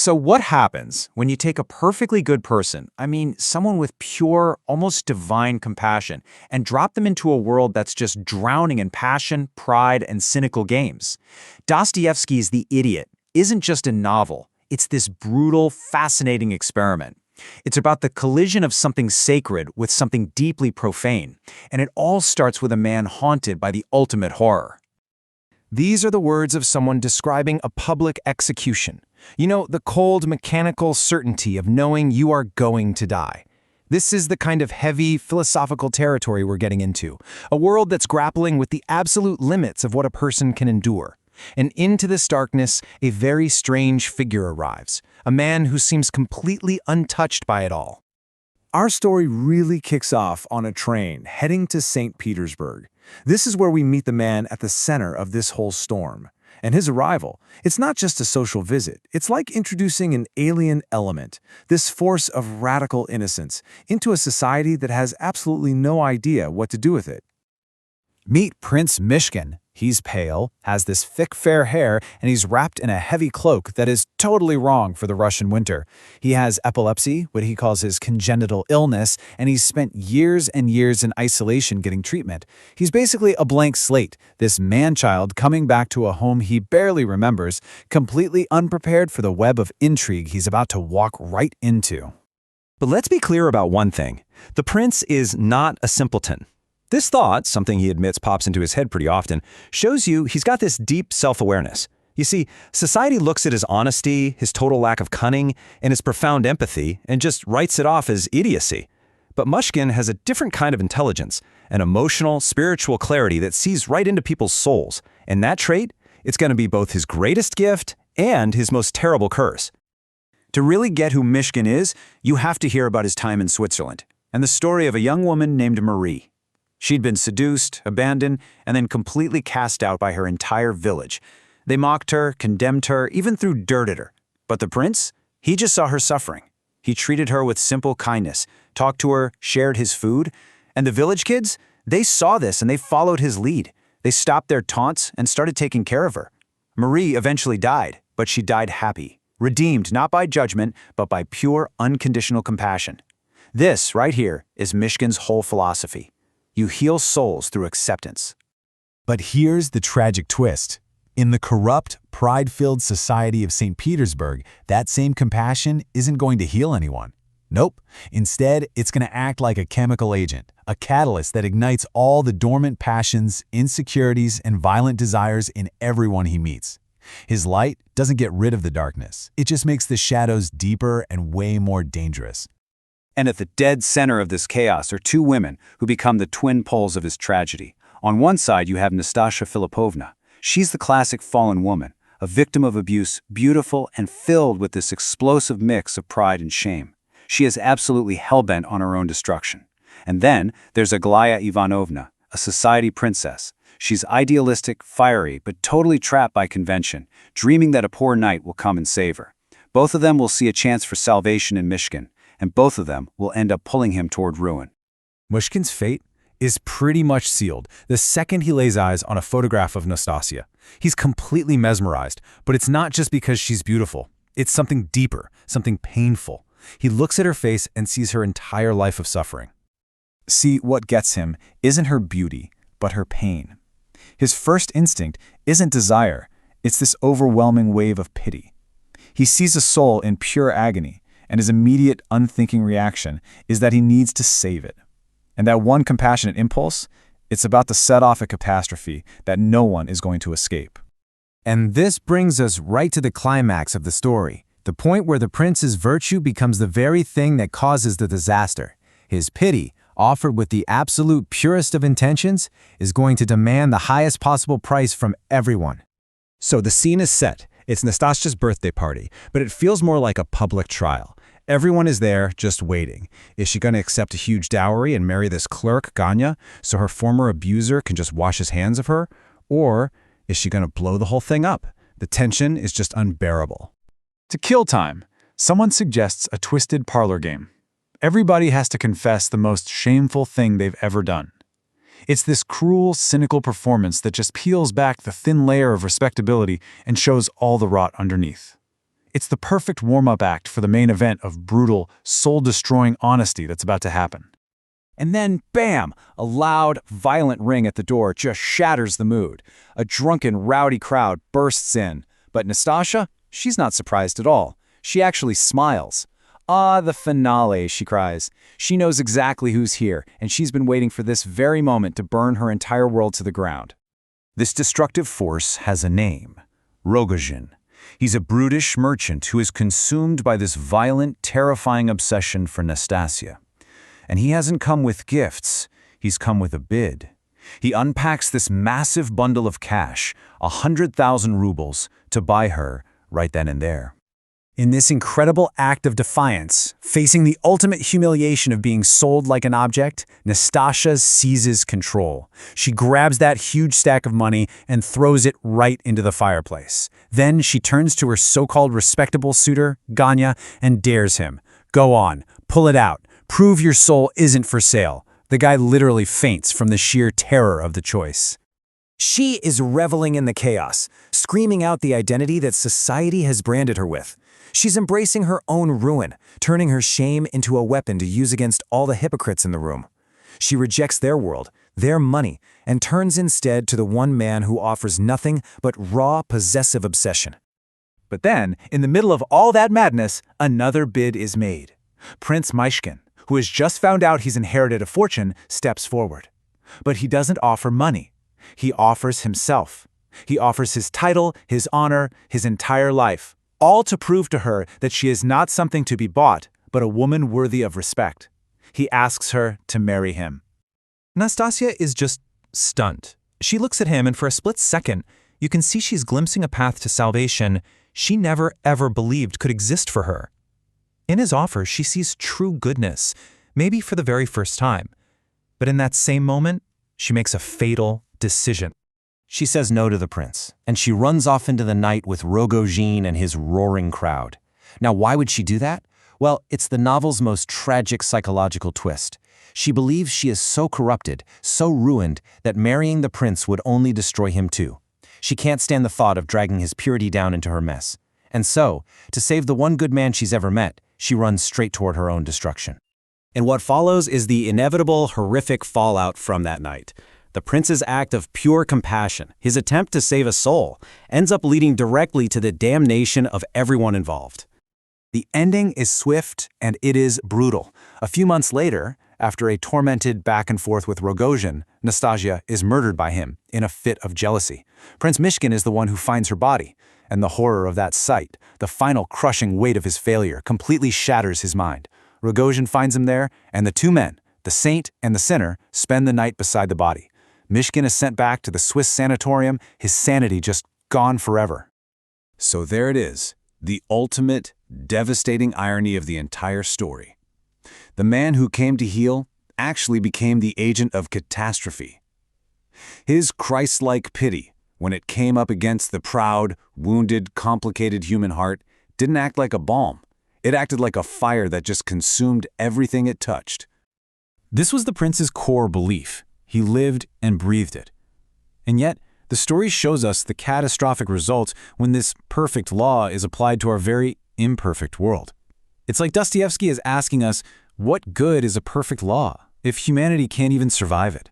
So what happens when you take a perfectly good person, I mean, someone with pure, almost divine compassion, and drop them into a world that's just drowning in passion, pride, and cynical games? Dostoevsky's The Idiot isn't just a novel. It's this brutal, fascinating experiment. It's about the collision of something sacred with something deeply profane, and it all starts with a man haunted by the ultimate horror. These are the words of someone describing a public execution. You know, the cold, mechanical certainty of knowing you are going to die. This is the kind of heavy, philosophical territory we're getting into, a world that's grappling with the absolute limits of what a person can endure. And into this darkness, a very strange figure arrives, a man who seems completely untouched by it all. Our story really kicks off on a train heading to St. Petersburg. This is where we meet the man at the center of this whole storm. And his arrival, it's not just a social visit. It's like introducing an alien element, this force of radical innocence, into a society that has absolutely no idea what to do with it. Meet Prince Myshkin. He's pale, has this thick fair hair, and he's wrapped in a heavy cloak that is totally wrong for the Russian winter. He has epilepsy, what he calls his congenital illness, and he's spent years and years in isolation getting treatment. He's basically a blank slate, this man-child coming back to a home he barely remembers, completely unprepared for the web of intrigue he's about to walk right into. But let's be clear about one thing. The prince is not a simpleton. This thought, something he admits pops into his head pretty often, shows you he's got this deep self-awareness. You see, society looks at his honesty, his total lack of cunning, and his profound empathy, and just writes it off as idiocy. But Myshkin has a different kind of intelligence, an emotional, spiritual clarity that sees right into people's souls. And that trait, it's going to be both his greatest gift and his most terrible curse. To really get who Myshkin is, you have to hear about his time in Switzerland, and the story of a young woman named Marie. She'd been seduced, abandoned, and then completely cast out by her entire village. They mocked her, condemned her, even threw dirt at her. But the prince? He just saw her suffering. He treated her with simple kindness, talked to her, shared his food. And the village kids? They saw this and they followed his lead. They stopped their taunts and started taking care of her. Marie eventually died, but she died happy, redeemed not by judgment, but by pure, unconditional compassion. This, right here, is Myshkin's whole philosophy. You heal souls through acceptance. But here's the tragic twist. In the corrupt, pride-filled society of St. Petersburg, that same compassion isn't going to heal anyone. Nope. Instead, it's going to act like a chemical agent, a catalyst that ignites all the dormant passions, insecurities, and violent desires in everyone he meets. His light doesn't get rid of the darkness. It just makes the shadows deeper and way more dangerous. And at the dead center of this chaos are two women who become the twin poles of his tragedy. On one side, you have Nastasya Filipovna. She's the classic fallen woman, a victim of abuse, beautiful and filled with this explosive mix of pride and shame. She is absolutely hell-bent on her own destruction. And then there's Aglaya Ivanovna, a society princess. She's idealistic, fiery, but totally trapped by convention, dreaming that a poor knight will come and save her. Both of them will see a chance for salvation in Myshkin, and both of them will end up pulling him toward ruin. Myshkin's fate is pretty much sealed the second he lays eyes on a photograph of Nastasya. He's completely mesmerized, but it's not just because she's beautiful. It's something deeper, something painful. He looks at her face and sees her entire life of suffering. See, what gets him isn't her beauty, but her pain. His first instinct isn't desire, it's this overwhelming wave of pity. He sees a soul in pure agony, and his immediate, unthinking reaction is that he needs to save it. And that one compassionate impulse, it's about to set off a catastrophe that no one is going to escape. And this brings us right to the climax of the story, the point where the prince's virtue becomes the very thing that causes the disaster. His pity, offered with the absolute purest of intentions, is going to demand the highest possible price from everyone. So the scene is set. It's Nastasya's birthday party, but it feels more like a public trial. Everyone is there, just waiting. Is she going to accept a huge dowry and marry this clerk, Ganya, so her former abuser can just wash his hands of her? Or is she going to blow the whole thing up? The tension is just unbearable. To kill time, someone suggests a twisted parlor game. Everybody has to confess the most shameful thing they've ever done. It's this cruel, cynical performance that just peels back the thin layer of respectability and shows all the rot underneath. It's the perfect warm-up act for the main event of brutal, soul-destroying honesty that's about to happen. And then, bam! A loud, violent ring at the door just shatters the mood. A drunken, rowdy crowd bursts in. But Nastasia? She's not surprised at all. She actually smiles. "Ah, the finale," she cries. She knows exactly who's here, and she's been waiting for this very moment to burn her entire world to the ground. This destructive force has a name: Rogojin. He's a brutish merchant who is consumed by this violent, terrifying obsession for Nastasia. And he hasn't come with gifts, he's come with a bid. He unpacks this massive bundle of cash, 100,000 rubles, to buy her right then and there. In this incredible act of defiance, facing the ultimate humiliation of being sold like an object, Nastasia seizes control. She grabs that huge stack of money and throws it right into the fireplace. Then she turns to her so-called respectable suitor, Ganya, and dares him. "Go on, pull it out. Prove your soul isn't for sale." The guy literally faints from the sheer terror of the choice. She is reveling in the chaos, screaming out the identity that society has branded her with. She's embracing her own ruin, turning her shame into a weapon to use against all the hypocrites in the room. She rejects their world, their money, and turns instead to the one man who offers nothing but raw, possessive obsession. But then, in the middle of all that madness, another bid is made. Prince Myshkin, who has just found out he's inherited a fortune, steps forward. But he doesn't offer money. He offers himself. He offers his title, his honor, his entire life, all to prove to her that she is not something to be bought, but a woman worthy of respect. He asks her to marry him. Nastasia is just stunned. She looks at him, and for a split second, you can see she's glimpsing a path to salvation she never ever believed could exist for her. In his offer, she sees true goodness, maybe for the very first time. But in that same moment, she makes a fatal decision. She says no to the prince, and she runs off into the night with Rogojin and his roaring crowd. Now, why would she do that? Well, it's the novel's most tragic psychological twist. She believes she is so corrupted, so ruined, that marrying the prince would only destroy him too. She can't stand the thought of dragging his purity down into her mess. And so, to save the one good man she's ever met, she runs straight toward her own destruction. And what follows is the inevitable, horrific fallout from that night. The prince's act of pure compassion, his attempt to save a soul, ends up leading directly to the damnation of everyone involved. The ending is swift and it is brutal. A few months later, after a tormented back and forth with Rogojin, Nastasia is murdered by him in a fit of jealousy. Prince Myshkin is the one who finds her body, and the horror of that sight, the final crushing weight of his failure, completely shatters his mind. Rogojin finds him there, and the two men, the saint and the sinner, spend the night beside the body. Myshkin is sent back to the Swiss sanatorium, his sanity just gone forever. So there it is, the ultimate, devastating irony of the entire story. The man who came to heal actually became the agent of catastrophe. His Christ-like pity, when it came up against the proud, wounded, complicated human heart, didn't act like a balm. It acted like a fire that just consumed everything it touched. This was the prince's core belief. He lived and breathed it. And yet, the story shows us the catastrophic results when this perfect law is applied to our very imperfect world. It's like Dostoevsky is asking us, what good is a perfect law if humanity can't even survive it?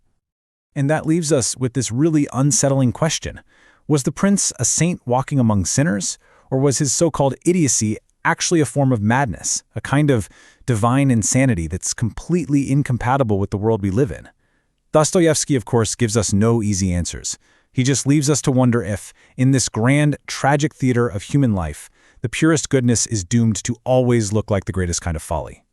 And that leaves us with this really unsettling question. Was the prince a saint walking among sinners, or was his so-called idiocy actually a form of madness, a kind of divine insanity that's completely incompatible with the world we live in? Dostoevsky, of course, gives us no easy answers. He just leaves us to wonder if, in this grand, tragic theater of human life, the purest goodness is doomed to always look like the greatest kind of folly.